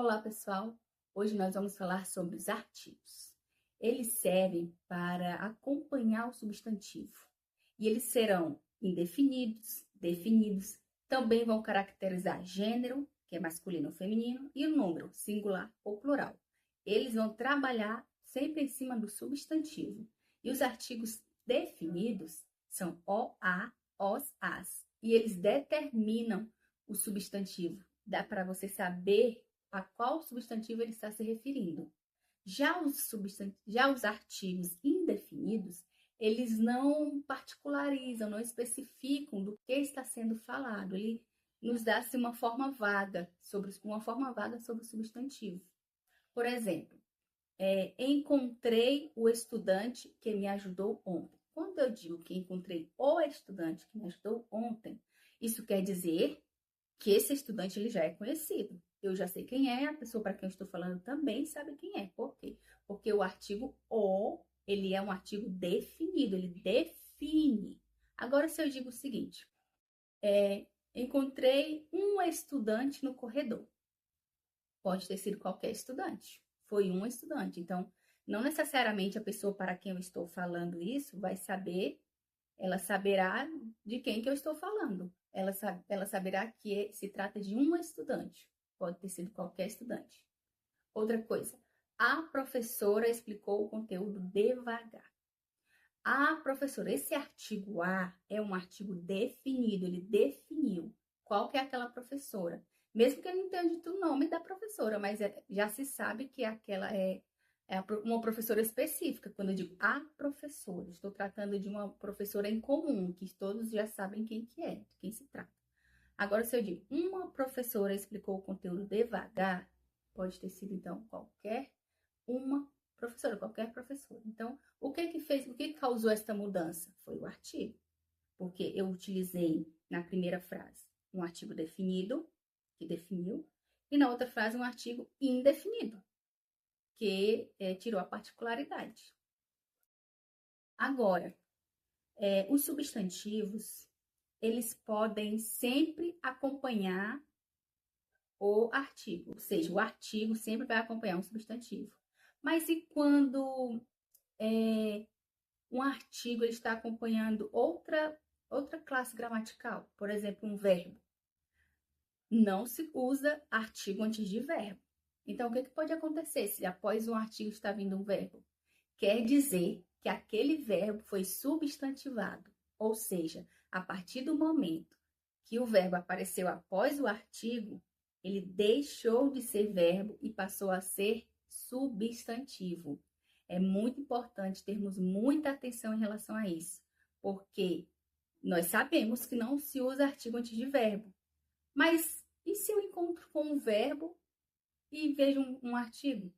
Olá, pessoal! Hoje nós vamos falar sobre os artigos. Eles servem para acompanhar o substantivo e eles serão indefinidos, definidos, também vão caracterizar gênero, que é masculino ou feminino, e o número, singular ou plural. Eles vão trabalhar sempre em cima do substantivo. E os artigos definidos são o, a, os, as, e eles determinam o substantivo. Dá para você saber a qual substantivo ele está se referindo. Já os artigos indefinidos, eles não particularizam, não especificam do que está sendo falado. Ele nos dá assim, uma forma vaga sobre o substantivo. Por exemplo, encontrei o estudante que me ajudou ontem. Quando eu digo que encontrei o estudante que me ajudou ontem, isso quer dizer que esse estudante ele já é conhecido. Eu já sei quem é, a pessoa para quem eu estou falando também sabe quem é. Por quê? Porque o artigo o, ele é um artigo definido, ele define. Agora, se eu digo o seguinte, encontrei um estudante no corredor. Pode ter sido qualquer estudante. Foi um estudante. Então, não necessariamente a pessoa para quem eu estou falando isso vai saber, ela saberá de quem que eu estou falando. Ela saberá que se trata de um estudante. Pode ter sido qualquer estudante. Outra coisa, a professora explicou o conteúdo devagar. A professora, esse artigo A é um artigo definido, ele definiu qual que é aquela professora. Mesmo que ele não tenha dito o nome da professora, mas já se sabe que aquela é uma professora específica. Quando eu digo a professora, estou tratando de uma professora em comum, que todos já sabem quem que é, de quem se trata. Agora, se eu digo uma professora explicou o conteúdo devagar, pode ter sido, então, qualquer professora. Então, o que causou esta mudança? Foi o artigo. Porque eu utilizei na primeira frase um artigo definido, que definiu, e na outra frase um artigo indefinido, que tirou a particularidade. Agora, os substantivos, eles podem sempre acompanhar o artigo, ou seja, o artigo sempre vai acompanhar um substantivo. Mas e quando um artigo ele está acompanhando outra classe gramatical? Por exemplo, um verbo. Não se usa artigo antes de verbo. Então, o que pode acontecer se após um artigo está vindo um verbo? Quer dizer que aquele verbo foi substantivado, ou seja, a partir do momento que o verbo apareceu após o artigo, ele deixou de ser verbo e passou a ser substantivo. É muito importante termos muita atenção em relação a isso, porque nós sabemos que não se usa artigo antes de verbo. Mas e se eu encontro com um verbo e vejo um artigo?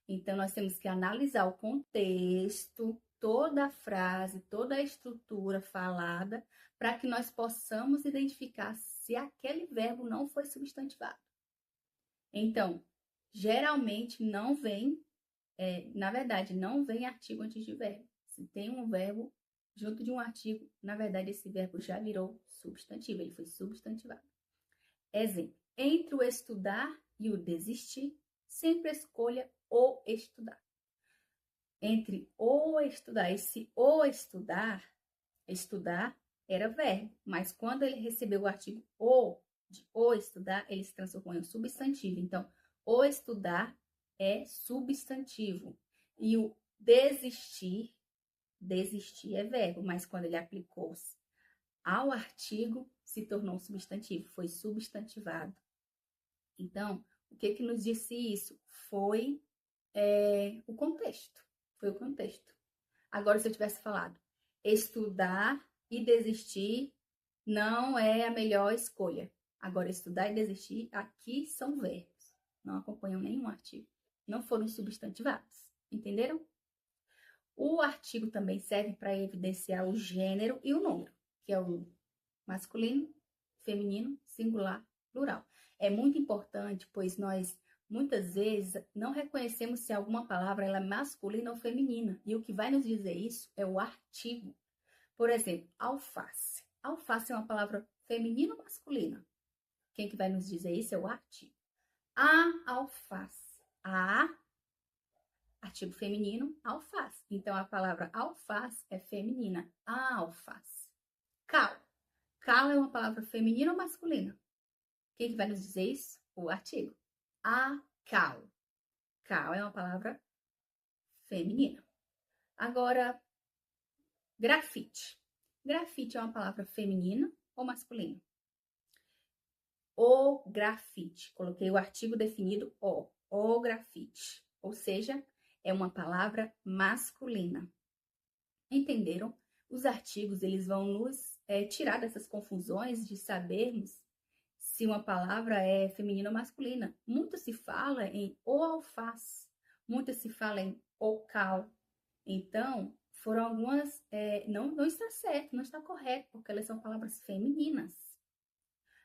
Então, nós temos que analisar o contexto, toda a frase, toda a estrutura falada, para que nós possamos identificar se aquele verbo não foi substantivado. Então, geralmente não vem, na verdade, não vem artigo antes de verbo. Se tem um verbo junto de um artigo, na verdade, esse verbo já virou substantivo, ele foi substantivado. Exemplo, entre o estudar e o desistir, sempre escolha o estudar. Entre o estudar, esse o estudar era verbo, mas quando ele recebeu o artigo o, de o estudar, ele se transformou em um substantivo. Então, o estudar é substantivo. E o desistir é verbo, mas quando ele aplicou-se ao artigo, se tornou um substantivo, foi substantivado. Então, o que nos disse isso? Foi o contexto. Foi o contexto. Agora, se eu tivesse falado estudar e desistir não é a melhor escolha. Agora, estudar e desistir, aqui são verbos. Não acompanham nenhum artigo. Não foram substantivados. Entenderam? O artigo também serve para evidenciar o gênero e o número, que é o masculino, feminino, singular, plural. É muito importante, pois nós muitas vezes não reconhecemos se alguma palavra ela é masculina ou feminina. E o que vai nos dizer isso é o artigo. Por exemplo, alface. Alface é uma palavra feminina ou masculina? Quem que vai nos dizer isso é o artigo. A alface. A, artigo feminino, alface. Então, a palavra alface é feminina. A alface. Cal. Cal é uma palavra feminina ou masculina? Quem que vai nos dizer isso? O artigo. A cal. Cal é uma palavra feminina. Agora, grafite. Grafite é uma palavra feminina ou masculina? O grafite. Coloquei o artigo definido o grafite. Ou seja, é uma palavra masculina. Entenderam? Os artigos, eles vão nos tirar dessas confusões de sabermos se uma palavra é feminina ou masculina. Muito se fala em o alface, muito se fala em o cal. Então, foram algumas, não está certo, não está correto, porque elas são palavras femininas.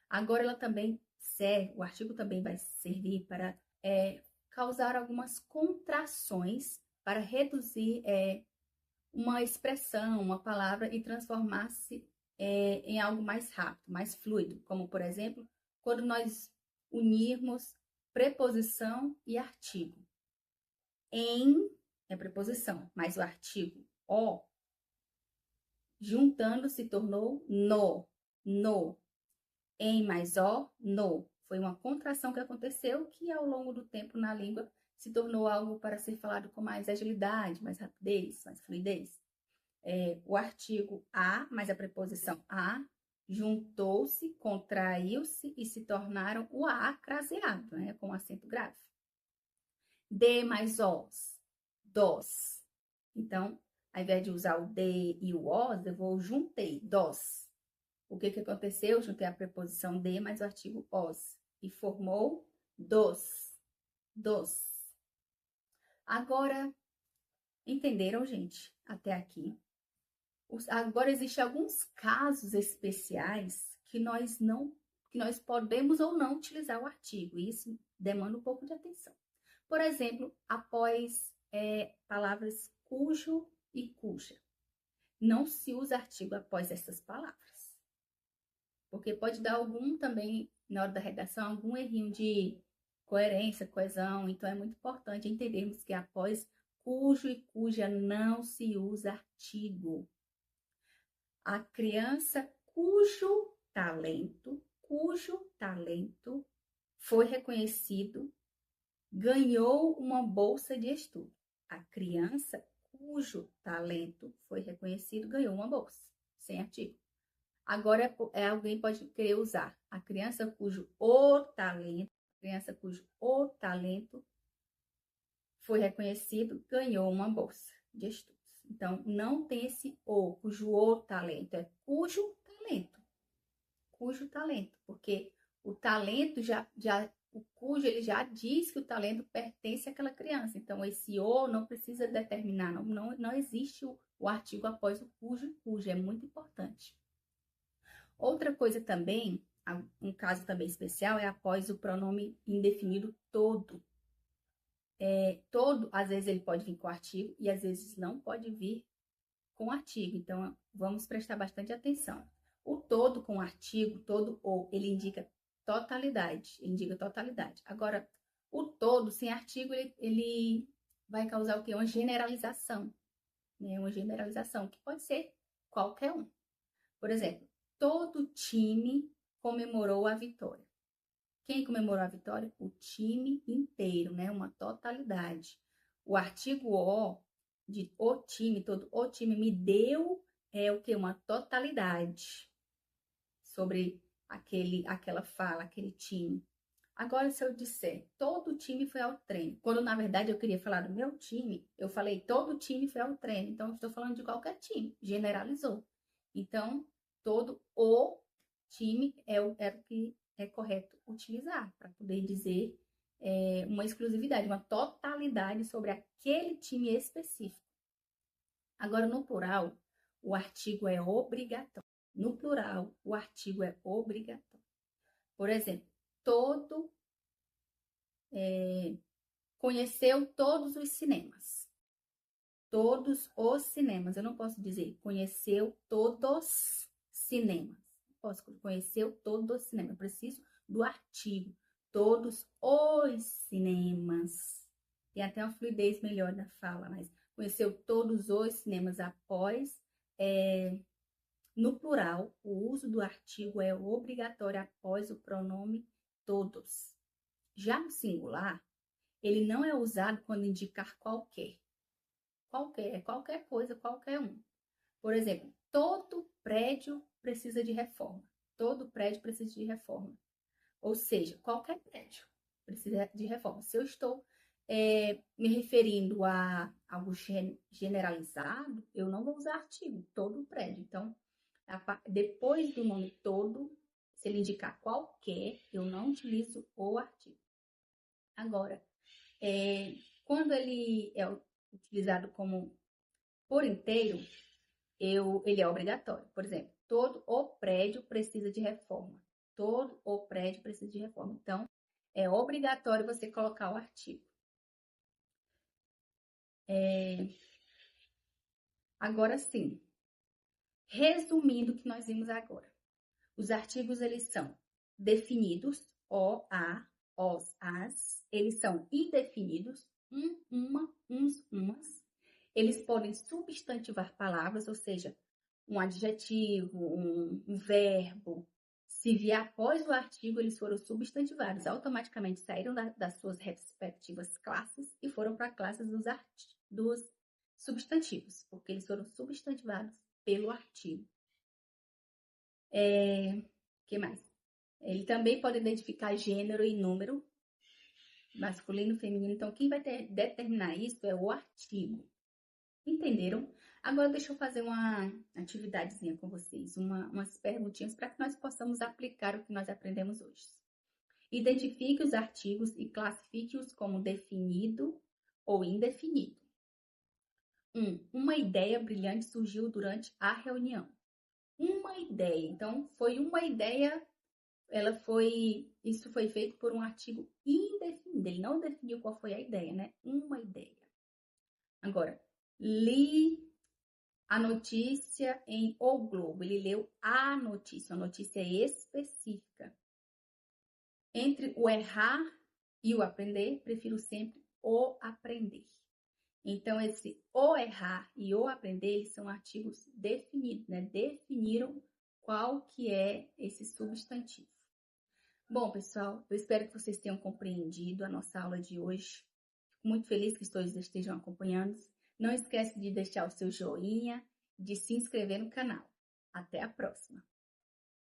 Agora, ela também serve, o artigo também vai servir para causar algumas contrações, para reduzir uma expressão, uma palavra e transformar-se em algo mais rápido, mais fluido, como, por exemplo, quando nós unirmos preposição e artigo. Em é preposição, mas o artigo o, juntando, se tornou no. Em mais o, no. Foi uma contração que aconteceu que, ao longo do tempo, na língua, se tornou algo para ser falado com mais agilidade, mais rapidez, mais fluidez. O artigo a, mais a preposição a, juntou-se, contraiu-se e se tornaram o a craseado, né, com acento grave. De mais os, dos. Então, ao invés de usar o de e o os, eu juntei, dos. O que aconteceu? Eu juntei a preposição de mais o artigo os e formou dos. Agora, entenderam, gente? Até aqui. Agora, existem alguns casos especiais que nós podemos ou não utilizar o artigo. E isso demanda um pouco de atenção. Por exemplo, após palavras cujo e cuja. Não se usa artigo após essas palavras. Porque pode dar algum também, na hora da redação, algum errinho de coerência, coesão. Então, é muito importante entendermos que após cujo e cuja não se usa artigo. A criança cujo talento foi reconhecido, ganhou uma bolsa de estudo. A criança cujo talento foi reconhecido, ganhou uma bolsa, sem artigo. Agora, alguém pode querer usar a criança cujo talento foi reconhecido, ganhou uma bolsa de estudos. Então, não tem esse cujo o talento, é cujo talento, porque o talento o cujo, ele já diz que o talento pertence àquela criança. Então, esse o não precisa determinar, não existe o artigo após o cujo, é muito importante. Outra coisa também, um caso também especial, é após o pronome indefinido todo. Todo, às vezes ele pode vir com artigo e às vezes não pode vir com artigo. Então, vamos prestar bastante atenção. O todo com artigo, todo ele indica totalidade. Agora, o todo sem artigo, ele vai causar o quê? Uma generalização. Né? Uma generalização, que pode ser qualquer um. Por exemplo, todo time comemorou a vitória. Quem comemorou a vitória? O time inteiro, né? Uma totalidade. O artigo o, de o time, todo o time me deu o que? Uma totalidade sobre aquela fala, aquele time. Agora, se eu disser todo o time foi ao treino, quando na verdade eu queria falar do meu time, eu falei todo o time foi ao treino. Então, eu estou falando de qualquer time, generalizou. Então, todo o time é o que é correto utilizar para poder dizer uma exclusividade, uma totalidade sobre aquele time específico. Agora, no plural, o artigo é obrigatório. No plural, o artigo é obrigatório. Por exemplo, todo conheceu todos os cinemas. Todos os cinemas. Eu não posso dizer conheceu todos cinemas. Posso conhecer todos os cinemas. Eu preciso do artigo. todos os cinemas. Tem até uma fluidez melhor na fala, mas conheceu todos os cinemas após. No plural, o uso do artigo é obrigatório após o pronome todos. Já no singular, ele não é usado quando indicar qualquer. Qualquer coisa, qualquer um. Por exemplo, todo prédio precisa de reforma. Todo prédio precisa de reforma. Ou seja, qualquer prédio precisa de reforma. Se eu estou me referindo a algo generalizado, eu não vou usar artigo, todo prédio. Então, depois do nome todo, se ele indicar qualquer, eu não utilizo o artigo. Agora, quando ele é utilizado como por inteiro, ele é obrigatório. Por exemplo, todo o prédio precisa de reforma. Todo o prédio precisa de reforma. Então, é obrigatório você colocar o artigo. Agora sim, resumindo o que nós vimos agora. Os artigos, eles são definidos, o, a, os, as. Eles são indefinidos, uma, uns, umas. Eles podem substantivar palavras, ou seja, um adjetivo, um verbo. Se vier após o artigo, eles foram substantivados, automaticamente saíram das suas respectivas classes e foram para a classe dos substantivos, porque eles foram substantivados pelo artigo. Que mais? Ele também pode identificar gênero e número, masculino e feminino. Então, quem vai determinar isso é o artigo. Entenderam? Agora, deixa eu fazer uma atividadezinha com vocês, umas perguntinhas para que nós possamos aplicar o que nós aprendemos hoje. Identifique os artigos e classifique-os como definido ou indefinido. Uma ideia brilhante surgiu durante a reunião. Uma ideia. Então, foi uma ideia, isso foi feito por um artigo indefinido. Ele não definiu qual foi a ideia, né? Uma ideia. Agora, li a notícia em O Globo. Ele leu a notícia, uma notícia específica. Entre o errar e o aprender, prefiro sempre o aprender. Então, esse o errar e o aprender, eles são artigos definidos, né? Definiram qual que é esse substantivo. Bom, pessoal, eu espero que vocês tenham compreendido a nossa aula de hoje. Fico muito feliz que todos estejam acompanhando. Não esquece de deixar o seu joinha, de se inscrever no canal. Até a próxima!